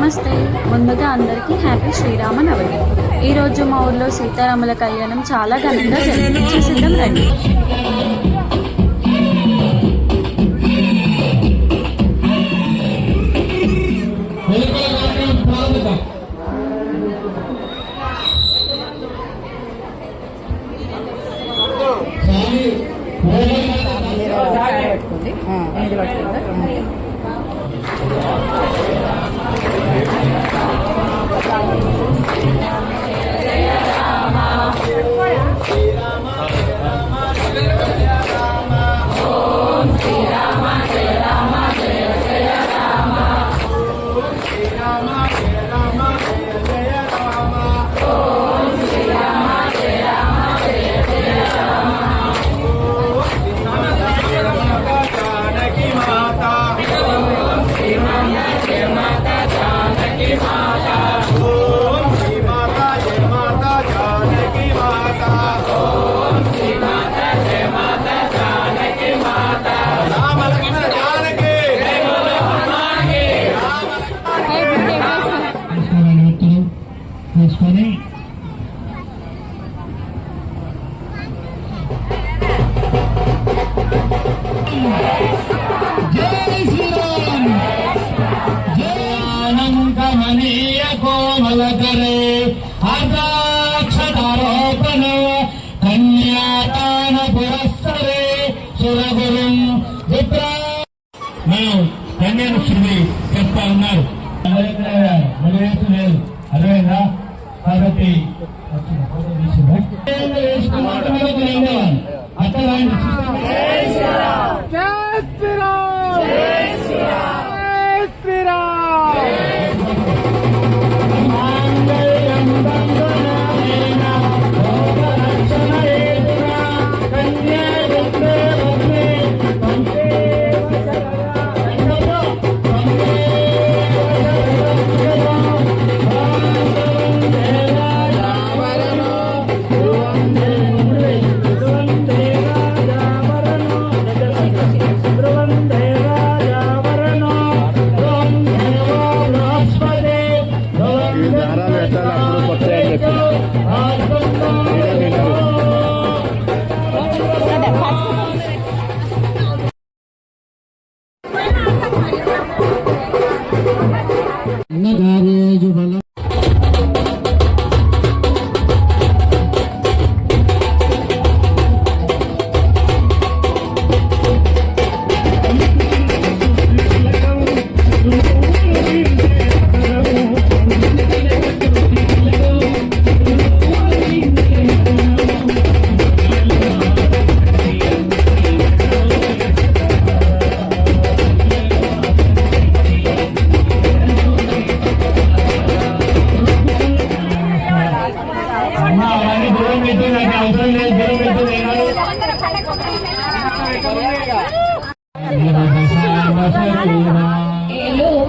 నమస్తే. ముందుగా అందరికీ హ్యాపీ శ్రీరామనవమి. ఈరోజు మా ఊర్లో సీతారాముల కళ్యాణం చాలా ఘనంగా జరిగింది. సిద్ధం రండి. कमनीय कोमल करे आदाक्षतारोपण कन्यादान पुरस्सरे सुरगुरुं विप्रा मैं कन्या श्री చెప్తా ఉన్నారు అర్థమైందా కాబట్టి అక్కడ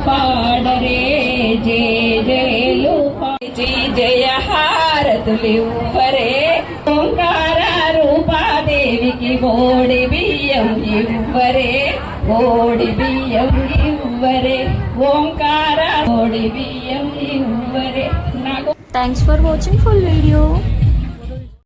పాడరే జయ జయలు జయ హారతులివ్వరే ఓంకార రూపాదేవికి ఓడి బియ్యం ఇవ్వరే ఓడి బియ్యం ఇవ్వరే ఓంకార ఓడి బియ్యం ఇవ్వరే. Thanks for watching full video.